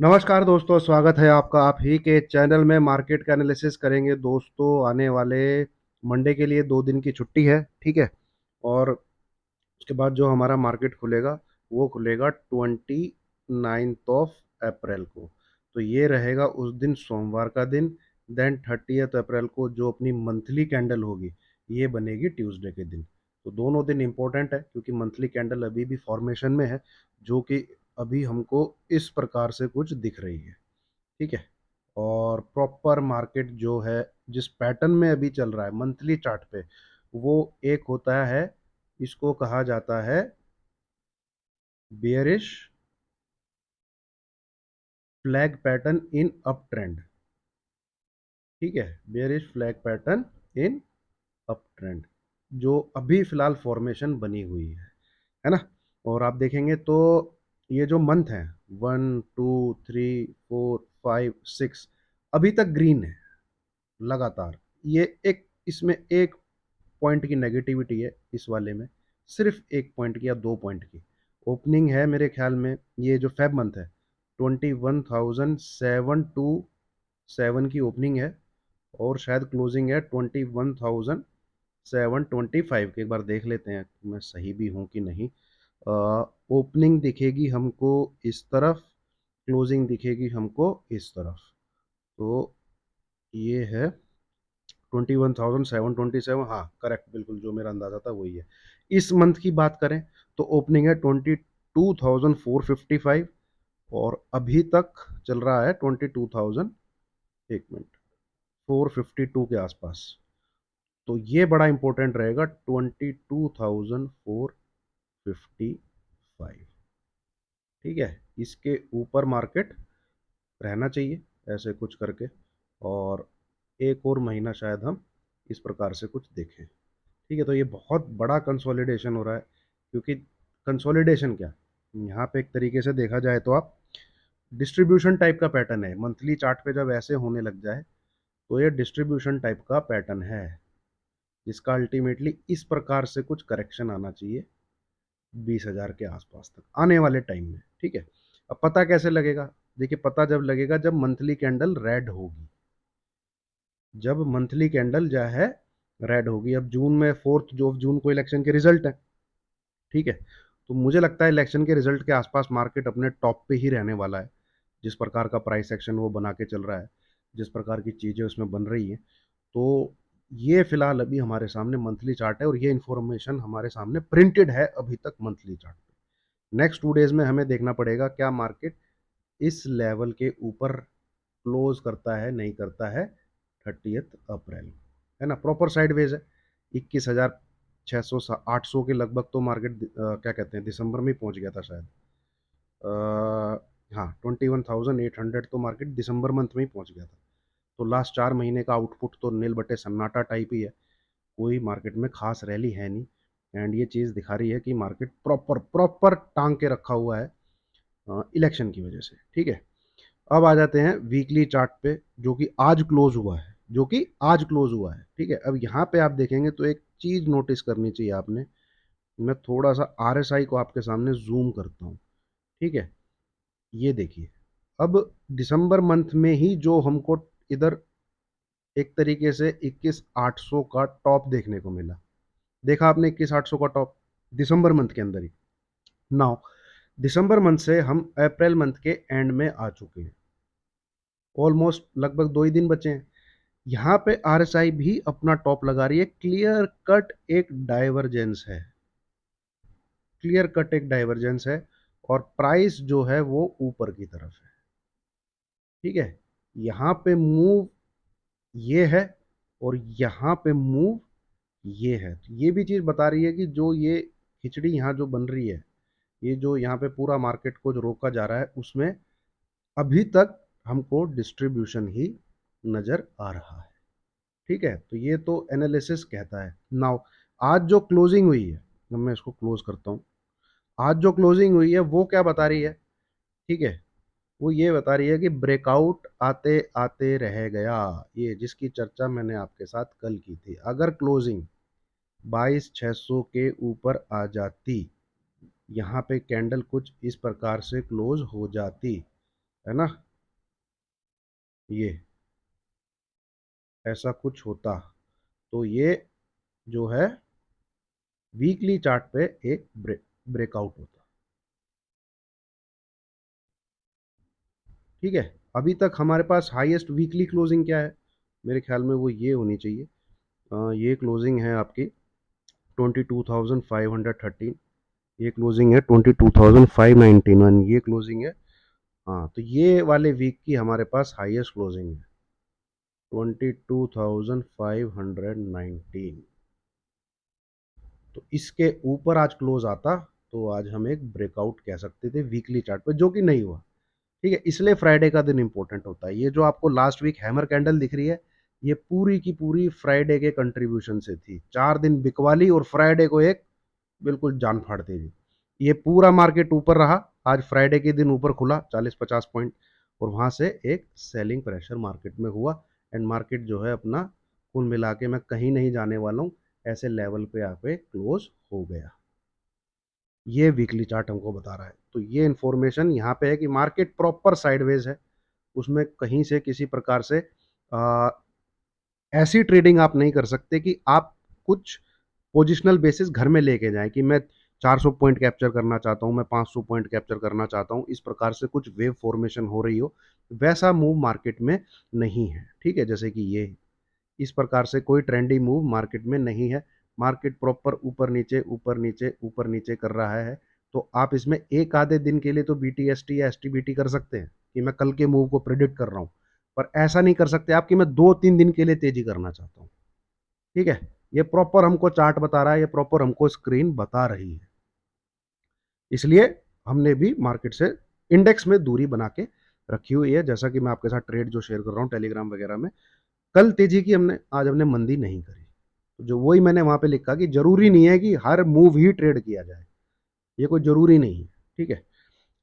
नमस्कार दोस्तों, स्वागत है आपका आप ही के चैनल में। मार्केट का एनालिसिस करेंगे दोस्तों। आने वाले मंडे के लिए 2 दिन की छुट्टी है, ठीक है। और उसके बाद जो हमारा मार्केट खुलेगा वो खुलेगा 29 अप्रैल को। तो ये रहेगा उस दिन सोमवार का दिन। देन 30 अप्रैल को जो अपनी मंथली कैंडल होगी ये बनेगी ट्यूसडे के दिन। तो दोनों दिन इंपॉर्टेंट है क्योंकि मंथली कैंडल अभी भी फॉर्मेशन में है, जो कि अभी हमको इस प्रकार से कुछ दिख रही है, ठीक है। और प्रॉपर मार्केट जो है जिस पैटर्न में अभी चल रहा है मंथली चार्ट पे, वो एक होता है, इसको कहा जाता है bearish flag pattern in up trend, ठीक है। Bearish flag pattern in up trend जो अभी फिलहाल फॉर्मेशन बनी हुई है ना। और आप देखेंगे तो ये जो मंथ है 1 2 3 4 5 6 अभी तक ग्रीन है लगातार। ये एक इसमें एक पॉइंट की नेगेटिविटी है इस वाले में, सिर्फ 1 पॉइंट की या 2 पॉइंट की ओपनिंग है मेरे ख्याल में। ये जो फेब मंथ है 21,727 की ओपनिंग है और शायद क्लोजिंग है 21,725 की। एक बार देख लेते हैं मैं सही भी हूँ कि नहीं। ओपनिंग दिखेगी हमको इस तरफ, क्लोजिंग दिखेगी हमको इस तरफ। तो ये है 21,727, हाँ करेक्ट, बिल्कुल जो मेरा अंदाजा था वही है। इस मंथ की बात करें तो ओपनिंग है 22,455 और अभी तक चल रहा है 22,000, एक मिनट, 452 के आसपास। तो ये बड़ा इंपॉर्टेंट रहेगा 22,455, ठीक है। इसके ऊपर मार्केट रहना चाहिए ऐसे कुछ करके, और एक और महीना शायद हम इस प्रकार से कुछ देखें, ठीक है। तो ये बहुत बड़ा कंसोलिडेशन हो रहा है, क्योंकि कंसोलिडेशन क्या, यहाँ पे एक तरीके से देखा जाए तो आप डिस्ट्रीब्यूशन टाइप का पैटर्न है। मंथली चार्ट पे जब ऐसे होने लग जाए तो ये डिस्ट्रीब्यूशन टाइप का पैटर्न है, जिसका अल्टीमेटली इस प्रकार से कुछ करेक्शन आना चाहिए 20,000 के आसपास तक आने वाले टाइम में, ठीक है। अब पता कैसे लगेगा? देखिए, पता जब लगेगा जब मंथली कैंडल रेड होगी, जब मंथली कैंडल जो है रेड होगी। अब जून में 4 जून को इलेक्शन के रिजल्ट है, ठीक है। तो मुझे लगता है इलेक्शन के रिजल्ट के आसपास मार्केट अपने टॉप पे ही रहने वाला है। जिस प्रकार का प्राइस एक्शन वो बना के चल रहा है, जिस प्रकार की चीज़ें उसमें बन रही हैं, तो ये फिलहाल अभी हमारे सामने मंथली चार्ट है और ये इन्फॉर्मेशन हमारे सामने प्रिंटेड है अभी तक मंथली चार्ट पे। नेक्स्ट 2 डेज में हमें देखना पड़ेगा क्या मार्केट इस लेवल के ऊपर क्लोज करता है नहीं करता है 30 अप्रैल, है ना। प्रॉपर साइडवेज है, 21,600 800 के लगभग तो मार्केट क्या कहते हैं दिसंबर में ही पहुंच गया था शायद। हाँ, 21,800 तो मार्केट दिसंबर मंथ में ही पहुंच गया था। तो लास्ट 4 महीने का आउटपुट तो नील बटे सन्नाटा टाइप ही है, कोई मार्केट में खास रैली है नहीं। एंड ये चीज़ दिखा रही है कि मार्केट प्रॉपर प्रॉपर टांग के रखा हुआ है इलेक्शन की वजह से, ठीक है। अब आ जाते हैं वीकली चार्ट पे, जो कि आज क्लोज हुआ है, ठीक है। अब यहाँ पे आप देखेंगे तो एक चीज़ नोटिस करनी चाहिए आपने। मैं थोड़ा सा आरएसआई को आपके सामने जूम करता हूँ, ठीक है। ये देखिए, अब दिसंबर मंथ में ही जो हमको इधर एक तरीके से 21,800 का टॉप देखने को मिला। देखा आपने 21,800 का टॉप दिसंबर मंथ के अंदर ही। नाउ दिसंबर मंथ से हम अप्रैल मंथ के एंड में आ चुके हैं, ऑलमोस्ट लगभग 2 ही दिन बचे हैं। यहाँ पे आरएसआई भी अपना टॉप लगा रही है। क्लियर कट एक डाइवर्जेंस है और प्राइस जो है वो ऊपर की तरफ है, ठीक है। यहाँ पे मूव ये है और यहाँ पे मूव ये है। तो ये भी चीज़ बता रही है कि जो ये खिचड़ी यहाँ जो बन रही है, ये जो यहाँ पे पूरा मार्केट को जो रोका जा रहा है, उसमें अभी तक हमको डिस्ट्रीब्यूशन ही नज़र आ रहा है, ठीक है। तो ये तो एनालिसिस कहता है। नाउ आज जो क्लोजिंग हुई है, जब मैं इसको क्लोज करता हूँ, आज जो क्लोजिंग हुई है वो क्या बता रही है, ठीक है। वो ये बता रही है कि ब्रेकआउट आते आते रह गया, ये जिसकी चर्चा मैंने आपके साथ कल की थी। अगर क्लोजिंग 22,600 के ऊपर आ जाती, यहाँ पे कैंडल कुछ इस प्रकार से क्लोज हो जाती, है ना, ये ऐसा कुछ होता तो ये जो है वीकली चार्ट पे एक ब्रेकआउट होता। ठीक है, अभी तक हमारे पास हाईएस्ट वीकली क्लोजिंग क्या है, मेरे ख्याल में वो ये होनी चाहिए। ये क्लोजिंग है आपकी 22,513, ये क्लोजिंग है 22,591, ये क्लोजिंग है। हाँ, तो ये वाले वीक की हमारे पास हाईएस्ट क्लोजिंग है 22,519। तो इसके ऊपर आज क्लोज आता तो आज हम एक ब्रेकआउट कह सकते थे वीकली चार्ट पे, जो कि नहीं हुआ। ठीक है, इसलिए फ्राइडे का दिन इंपॉर्टेंट होता है। ये जो आपको लास्ट वीक हैमर कैंडल दिख रही है, ये पूरी की पूरी फ्राइडे के कंट्रीब्यूशन से थी। 4 दिन बिकवाली और फ्राइडे को एक बिल्कुल जान फाड़ती थी। ये पूरा मार्केट ऊपर रहा, आज फ्राइडे के दिन ऊपर खुला 40-50 पॉइंट, और वहां से एक सेलिंग प्रेशर मार्केट में हुआ। एंड मार्केट जो है अपना कुल मिला के मैं कहीं नहीं जाने वाला हूँ, ऐसे लेवल पे यहाँ पे क्लोज हो गया। ये वीकली चार्ट हमको बता रहा है। तो ये इंफॉर्मेशन यहाँ पे है कि मार्केट प्रॉपर साइडवेज है, उसमें कहीं से किसी प्रकार से आ, ऐसी ट्रेडिंग आप नहीं कर सकते कि आप कुछ पोजिशनल बेसिस घर में लेके जाएं कि मैं 400 पॉइंट कैप्चर करना चाहता हूं, मैं 500 पॉइंट कैप्चर करना चाहता हूं, इस प्रकार से कुछ वेव फॉर्मेशन हो रही हो, वैसा मूव मार्केट में नहीं है। ठीक है, जैसे कि ये इस प्रकार से कोई ट्रेंडी मूव मार्केट में नहीं है। मार्केट प्रॉपर ऊपर नीचे ऊपर नीचे ऊपर नीचे कर रहा है। तो आप इसमें एक आधे दिन के लिए तो बीटीएसटी या एसटीबीटी कर सकते हैं कि मैं कल के मूव को प्रिडिक्ट कर रहा हूं, पर ऐसा नहीं कर सकते आप कि मैं 2-3 दिन के लिए तेजी करना चाहता हूं। ठीक है, ये प्रॉपर हमको चार्ट बता रहा है, ये प्रॉपर हमको स्क्रीन बता रही है। इसलिए हमने भी मार्केट से इंडेक्स में दूरी बना के रखी हुई है। जैसा कि मैं आपके साथ ट्रेड जो शेयर कर रहा हूँ टेलीग्राम वगैरह में, कल तेजी की हमने, आज हमने मंदी नहीं करी। तो जो वही मैंने वहां पे लिखा कि जरूरी नहीं है कि हर मूव ही ट्रेड किया जाए, ये कोई जरूरी नहीं है। ठीक है,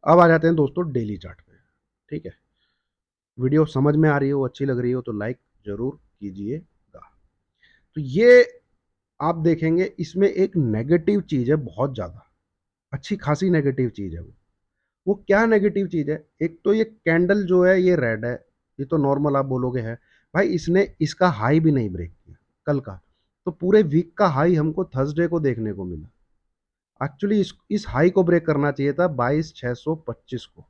अब आ जाते हैं दोस्तों डेली चार्ट पे। ठीक है, वीडियो समझ में आ रही हो, अच्छी लग रही हो तो लाइक जरूर कीजिएगा। तो ये आप देखेंगे इसमें एक नेगेटिव चीज है, बहुत ज्यादा अच्छी खासी नेगेटिव चीज है। वो क्या नेगेटिव चीज है, एक तो ये कैंडल जो है ये रेड है, ये तो नॉर्मल आप बोलोगे है। भाई इसने इसका हाई भी नहीं ब्रेक किया कल का, तो पूरे वीक का हाई हमको थर्सडे को देखने को मिला। एक्चुअली इस हाई को ब्रेक करना चाहिए था 22,625 को।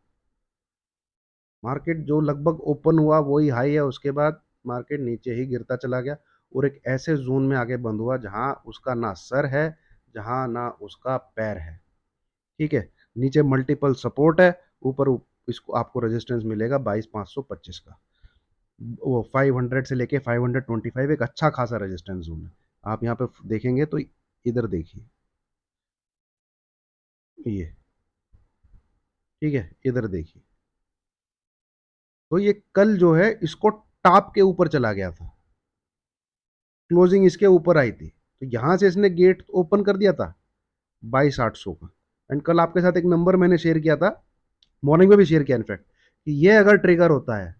मार्केट जो लगभग ओपन हुआ वही हाई है, उसके बाद मार्केट नीचे ही गिरता चला गया और एक ऐसे जोन में आगे बंद हुआ जहां उसका ना सर है, जहां ना उसका पैर है। ठीक है, नीचे मल्टीपल सपोर्ट है, ऊपर इसको आपको रेजिस्टेंस मिलेगा 22,525 का। वो 500 से लेके 525 एक अच्छा खासा रेजिस्टेंस जोन है। आप यहाँ पे देखेंगे तो इधर देखिए, ये ठीक है, इधर देखिए, तो ये कल जो है इसको टॉप के ऊपर चला गया था, क्लोजिंग इसके ऊपर आई थी, तो यहां से इसने गेट ओपन कर दिया था 22,800 का। एंड कल आपके साथ एक नंबर मैंने शेयर किया था, मॉर्निंग में भी शेयर किया इनफैक्ट, कि ये अगर ट्रिगर होता है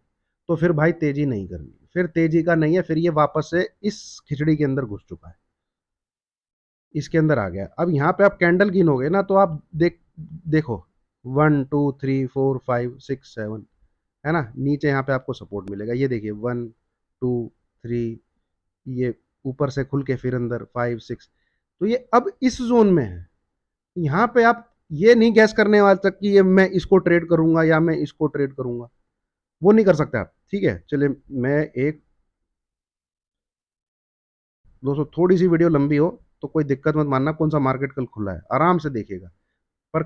तो फिर भाई तेजी नहीं करनी, फिर तेजी का नहीं है, फिर ये वापस से इस खिचड़ी के अंदर घुस चुका है, इसके अंदर आ गया। अब यहाँ पे आप कैंडल गिनोगे ना तो आप देखो 1 2 3 4 5 6 7, है ना, नीचे यहाँ पे आपको सपोर्ट मिलेगा, ये देखिए 1 2 3, ये ऊपर से खुल के फिर अंदर 5 6, तो ये अब इस जोन में है। यहाँ पे आप ये नहीं गैस करने वाले तक कि ये मैं इसको ट्रेड करूंगा या मैं इसको ट्रेड करूंगा, वो नहीं कर सकते आप। ठीक है, चलिए मैं एक, दोस्तों थोड़ी सी वीडियो लंबी हो तो कोई दिक्कत मत मानना, कौन सा मार्केट कल खुला है आराम से देखिएगा, पर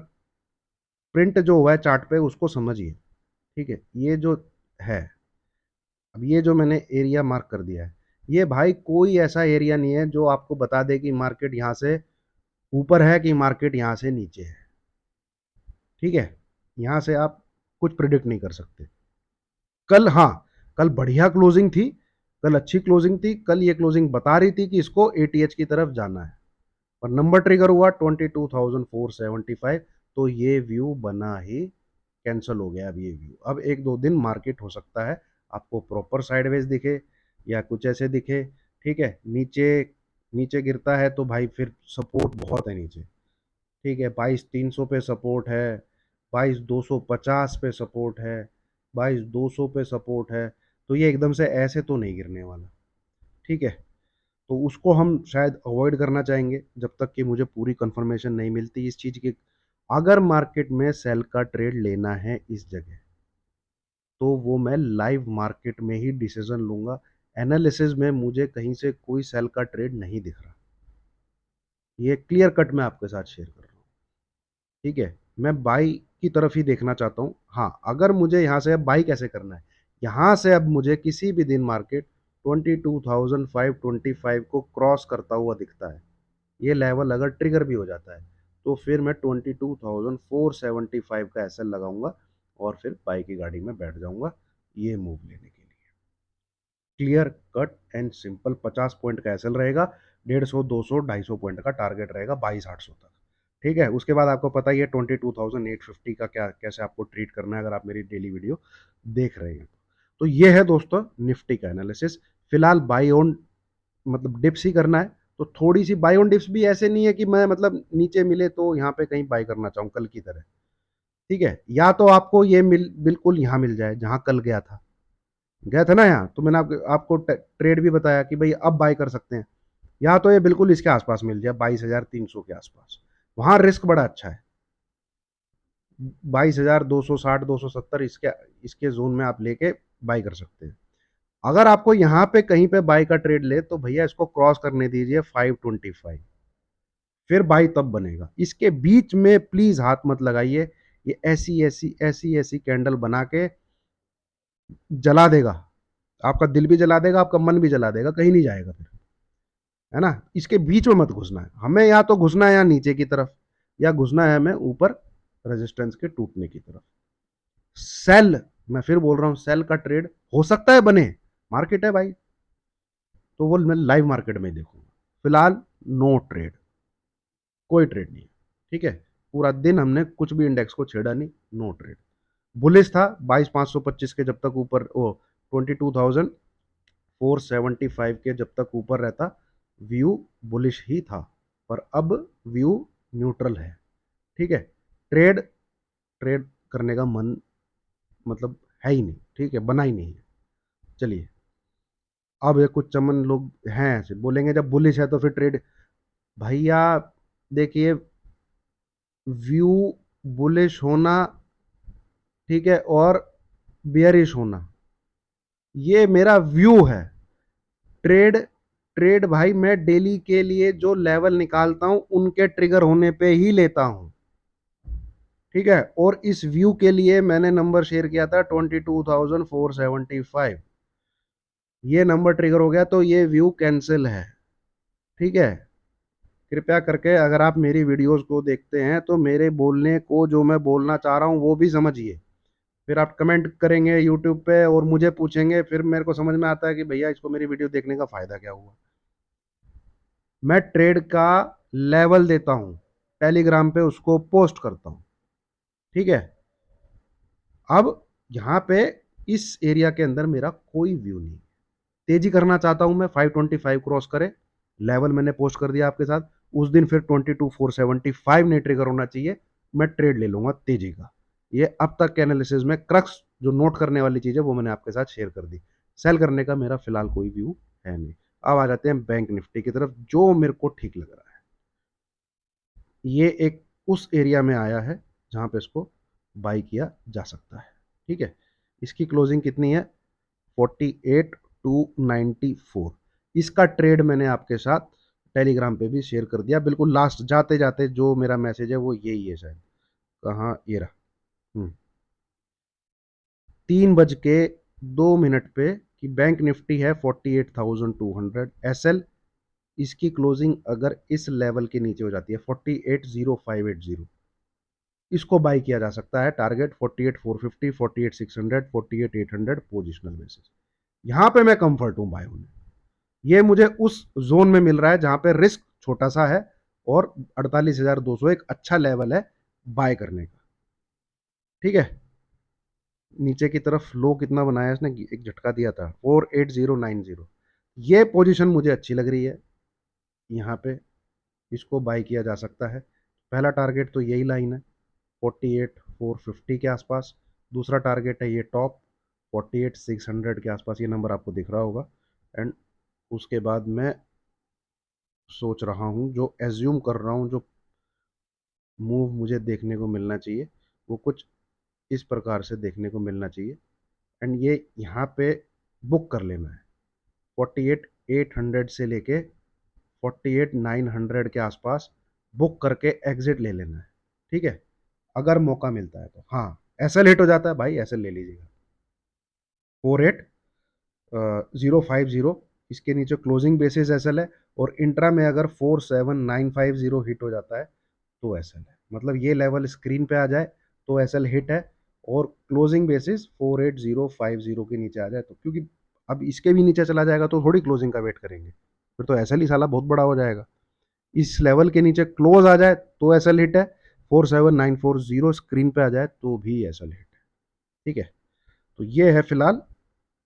प्रिंट जो हुआ है चार्ट पे उसको समझिए। ठीक है, ये जो है, अब ये जो मैंने एरिया मार्क कर दिया है, ये भाई कोई ऐसा एरिया नहीं है जो आपको बता दे कि मार्केट यहाँ से ऊपर है कि मार्केट यहाँ से नीचे है। ठीक है, यहाँ से आप कुछ प्रिडिक्ट नहीं कर सकते। कल, हाँ, कल बढ़िया क्लोजिंग थी, कल अच्छी क्लोजिंग थी, कल ये क्लोजिंग बता रही थी कि इसको एटीएच की तरफ जाना है, और नंबर ट्रिगर हुआ 22,475, तो ये व्यू बना ही कैंसिल हो गया। अब ये व्यू, अब 1-2 दिन मार्केट हो सकता है आपको प्रॉपर साइडवेज दिखे या कुछ ऐसे दिखे। ठीक है, नीचे नीचे गिरता है तो भाई फिर सपोर्ट बहुत है नीचे। ठीक है, 22,300 पे सपोर्ट है, 22,250 पे सपोर्ट है, 2200 पे सपोर्ट है, तो ये एकदम से ऐसे तो नहीं गिरने वाला। ठीक है, तो उसको हम शायद अवॉइड करना चाहेंगे जब तक कि मुझे पूरी कंफर्मेशन नहीं मिलती इस चीज़ की। अगर मार्केट में सेल का ट्रेड लेना है इस जगह, तो वो मैं लाइव मार्केट में ही डिसीजन लूंगा। एनालिसिस में मुझे कहीं से कोई सेल का ट्रेड नहीं दिख रहा। ये क्लियर कट मैं आपके साथ शेयर कर रहा हूँ। ठीक है, मैं बाई की तरफ ही देखना चाहता हूँ। हाँ, अगर मुझे यहाँ से अब बाई कैसे करना है, यहाँ से अब मुझे किसी भी दिन मार्केट 22,525 को क्रॉस करता हुआ दिखता है, ये लेवल अगर ट्रिगर भी हो जाता है, तो फिर मैं 22,475 का एसएल लगाऊंगा और फिर बाई की गाड़ी में बैठ जाऊंगा ये मूव लेने के लिए। Clear cut and simple. 50 point का एसएल रहेगा, 150, 200, 250 पॉइंट का टारगेट रहेगा 22,800 तक। ठीक है, उसके बाद आपको पता ही है 22,850 का क्या कैसे आपको ट्रीट करना है, अगर आप मेरी डेली वीडियो देख रहे हैं तो ये है दोस्तों निफ्टी का एनालिसिस। फिलहाल बाई ऑन मतलब डिप्स ही करना है, तो थोड़ी सी बाई ऑन डिप्स भी ऐसे नहीं है कि मैं मतलब नीचे मिले तो यहाँ पे कहीं बाई करना चाहूँ कल की तरह। ठीक है, या तो आपको ये मिल बिल्कुल यहाँ मिल जाए जहाँ कल गया था ना यहाँ, तो मैंने आपको ट्रेड भी बताया कि भाई अब बाय कर सकते हैं। या तो ये बिल्कुल इसके आसपास मिल जाए 22,300 के आसपास, वहां रिस्क बड़ा अच्छा है। 22,260, 270 इसके इसके जोन में आप लेके बाय कर सकते हैं। अगर आपको यहाँ पे कहीं पे बाय का ट्रेड ले तो भैया इसको क्रॉस करने दीजिए 525, फिर बाई तब बनेगा। इसके बीच में प्लीज हाथ मत लगाइए, ये ऐसी कैंडल बना के जला देगा, आपका दिल भी जला देगा, आपका मन भी जला देगा, कहीं नहीं जाएगा फिर, है ना। इसके बीच में मत घुसना है हमें, या तो घुसना है या नीचे की तरफ, या घुसना है हमें ऊपर रेजिस्टेंस के टूटने की तरफ। सेल, मैं फिर बोल रहा हूं, सेल का ट्रेड हो सकता है बने, मार्केट है भाई, तो वो मैं लाइव मार्केट में देखूंगा। फिलहाल नो ट्रेड, कोई ट्रेड नहीं। ठीक है, पूरा दिन हमने कुछ भी इंडेक्स को छेड़ा नहीं, नो ट्रेड। बुलिश था 22,525 के जब तक ऊपर, ओ 22,475 के जब तक ऊपर रहता, व्यू बुलिश ही था। पर अब व्यू न्यूट्रल है। ठीक है, ट्रेड ट्रेड करने का मन मतलब है ही नहीं, ठीक है, बना ही नहीं है। चलिए, अब ये कुछ चमन लोग हैं ऐसे बोलेंगे जब बुलिश है तो फिर ट्रेड। भैया देखिए, व्यू बुलिश होना, ठीक है, और बियरिश होना, ये मेरा व्यू है। ट्रेड ट्रेड भाई मैं डेली के लिए जो लेवल निकालता हूं उनके ट्रिगर होने पे ही लेता हूं। ठीक है, और इस व्यू के लिए मैंने नंबर शेयर किया था 22,475, ये नंबर ट्रिगर हो गया तो ये व्यू कैंसिल है। ठीक है, कृपया करके अगर आप मेरी वीडियोस को देखते हैं तो मेरे बोलने को, जो मैं बोलना चाह रहा हूं वो भी समझिए। फिर आप कमेंट करेंगे यूट्यूब पे और मुझे पूछेंगे, फिर मेरे को समझ में आता है कि भैया इसको मेरी वीडियो देखने का फायदा क्या हुआ। मैं ट्रेड का लेवल देता हूं, टेलीग्राम पे उसको पोस्ट करता हूं। ठीक है, अब यहां पे इस एरिया के अंदर मेरा कोई व्यू नहीं। तेजी करना चाहता हूं मैं, 525 क्रॉस करे, लेवल मैंने पोस्ट कर दिया आपके साथ। उस दिन फिर 22,475 नहीं ट्रिगर होना चाहिए, मैं ट्रेड ले लूंगा तेजी का। ये अब तक के एनालिसिस में क्रक्स जो नोट करने वाली चीज है वो मैंने आपके साथ शेयर कर दी। सेल करने का मेरा फिलहाल कोई व्यू है नहीं। अब आ जाते हैं बैंक निफ्टी की तरफ, जो मेरे को ठीक लग रहा है। ये एक उस एरिया में आया है जहां पे इसको बाई किया जा सकता है। ठीक है, इसकी क्लोजिंग कितनी है, 48,294। इसका ट्रेड मैंने आपके साथ टेलीग्राम पे भी शेयर कर दिया, बिल्कुल लास्ट जाते जाते जो मेरा मैसेज है वो यही है शायद। कहाँ ये रहा। 3:02 पे कि बैंक निफ्टी है 48,200 एसएल। इसकी क्लोजिंग अगर इस लेवल के नीचे हो जाती है 48,0580, इसको बाई किया जा सकता है। Target 48,450, 48,600, 48,800 positional basis. यहां पे मैं कंफर्ट हूं बाय होने। ये मुझे उस जोन में मिल रहा है जहां पे रिस्क छोटा सा है और 48,200 एक अच्छा लेवल है बाय करने का। ठीक है, नीचे की तरफ लो कितना बनाया इसने, एक झटका दिया था 48,090। ये पोजीशन मुझे अच्छी लग रही है, यहाँ पे इसको बाय किया जा सकता है। पहला टारगेट तो यही लाइन है 48,450 के आसपास। दूसरा टारगेट है ये टॉप 48,600 के आसपास ये नंबर आपको दिख रहा होगा। एंड उसके बाद मैं सोच रहा हूँ, जो एज्यूम कर रहा हूँ, जो मूव मुझे देखने को मिलना चाहिए वो कुछ इस प्रकार से देखने को मिलना चाहिए। एंड ये यहाँ पे बुक कर लेना है 48,800 से लेके 48,900 के आसपास बुक करके एग्जिट ले लेना है। ठीक है, अगर मौका मिलता है तो। हाँ, एसएल हिट हो जाता है भाई, एसएल ले लीजिएगा 48,050, इसके नीचे क्लोजिंग बेसिस एसएल है। और इंट्रा में अगर 47,950 हिट हो जाता है तो एसएल है, मतलब ये लेवल स्क्रीन पे आ जाए तो एसएल हिट है। और क्लोजिंग बेसिस 48,050 के नीचे आ जाए तो, क्योंकि अब इसके भी नीचे चला जाएगा तो थोड़ी क्लोजिंग का वेट करेंगे, फिर तो एसएल ही साला बहुत बड़ा हो जाएगा। इस लेवल के नीचे क्लोज आ जाए तो एसएल हिट है, 47,940 स्क्रीन पे आ जाए तो भी एसएल हिट है। ठीक है, तो ये है फिलहाल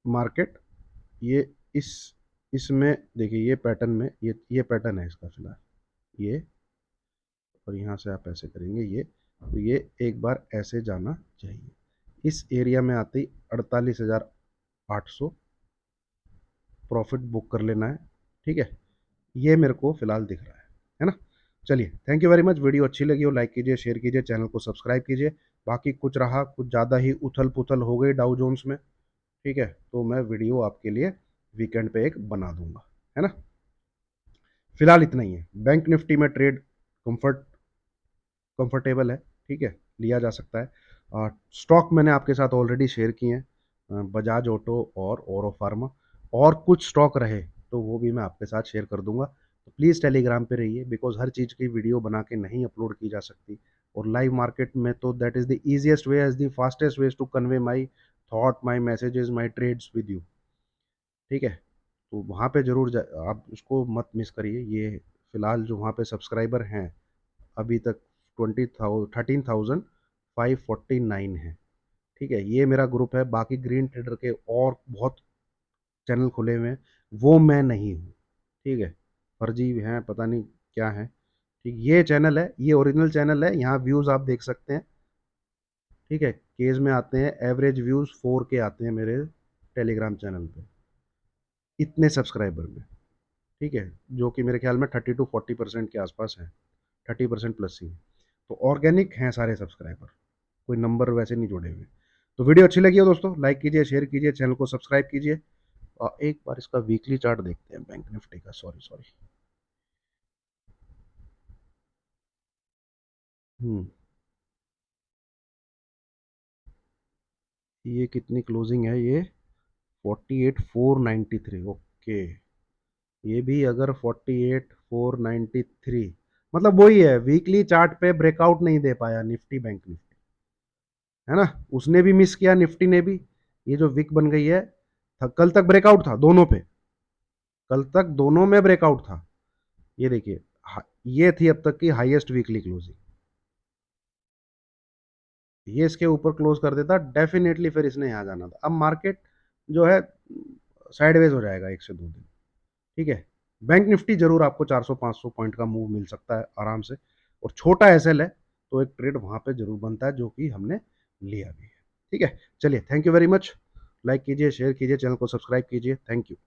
मार्केट। ये इस इसमें देखिए, ये पैटर्न में ये पैटर्न है इसका फिलहाल, ये। और यहाँ से आप ऐसे करेंगे ये, तो ये एक बार ऐसे जाना चाहिए। इस एरिया में आते ही 48,800 प्रॉफिट बुक कर लेना है। ठीक है, ये मेरे को फिलहाल दिख रहा है ना। चलिए, thank you very much. Video अच्छी लगी हो लाइक कीजिए, शेयर कीजिए, चैनल को सब्सक्राइब कीजिए। बाकी कुछ रहा, कुछ ज़्यादा ही उथल पुथल हो गई डाउ जोन्स में, ठीक है, तो मैं वीडियो आपके लिए वीकेंड पे एक बना दूंगा, है ना। फिलहाल इतना ही है। बैंक निफ्टी में ट्रेड कंफर्टेबल है, ठीक है, लिया जा सकता है। स्टॉक मैंने आपके साथ ऑलरेडी शेयर किए हैं, बजाज ऑटो और ओरो फार्मा। और कुछ स्टॉक रहे तो वो भी मैं आपके साथ शेयर कर दूंगा। तो प्लीज़ टेलीग्राम पे रहिए, बिकॉज हर चीज़ की वीडियो बना के नहीं अपलोड की जा सकती। और लाइव मार्केट में तो that is the easiest way, as the fastest ways to convey my thought, my messages, my trades with you. ठीक है, तो वहाँ पे ज़रूर आप उसको मत मिस करिए। ये फिलहाल जो वहाँ पे सब्सक्राइबर हैं अभी तक 13,549 है। ठीक है, ये मेरा ग्रुप है। बाकी ग्रीन ट्रेडर के और बहुत चैनल खुले हुए हैं, वो मैं नहीं हूँ। ठीक है, फर्जी हैं, पता नहीं क्या है। ठीक, ये चैनल है, ये ओरिजिनल चैनल है, यहाँ व्यूज़ आप देख सकते हैं। ठीक है, केज में आते हैं, एवरेज व्यूज़ 4K आते हैं मेरे टेलीग्राम चैनल पे, इतने सब्सक्राइबर में। ठीक है, जो कि मेरे ख्याल में 30 to 40% के आसपास है, 30% प्लस ही। तो ऑर्गेनिक हैं सारे सब्सक्राइबर, कोई नंबर वैसे नहीं जुड़े हुए। तो वीडियो अच्छी लगी हो दोस्तों, लाइक कीजिए, शेयर कीजिए, चैनल को सब्सक्राइब कीजिए। और एक बार इसका वीकली चार्ट देखते हैं बैंक निफ्टी का। Sorry sorry. हम्म, ये कितनी क्लोजिंग है ये? 48,493। ओके, ये भी अगर 48,493, मतलब वही है, वीकली चार्ट पे ब्रेकआउट नहीं दे पाया निफ्टी, बैंक निफ्टी, है ना। उसने भी मिस किया, निफ्टी ने भी। ये जो विक बन गई है, कल तक ब्रेकआउट था दोनों पे, कल तक दोनों में ब्रेकआउट था। ये देखिए, ये थी अब तक की हाईएस्ट वीकली क्लोजिंग। ये इसके ऊपर क्लोज कर देता डेफिनेटली, फिर इसने यहाँ जाना था। अब मार्केट जो है साइडवेज हो जाएगा 1 से 2 दिन। ठीक है, बैंक निफ्टी जरूर आपको 400-500 पॉइंट का मूव मिल सकता है आराम से। और छोटा एसएल है तो एक ट्रेड वहां पे जरूर बनता है, जो कि हमने लिया भी है। ठीक है, चलिए, thank you very much. Like कीजिए, शेयर कीजिए, चैनल को सब्सक्राइब कीजिए। Thank you.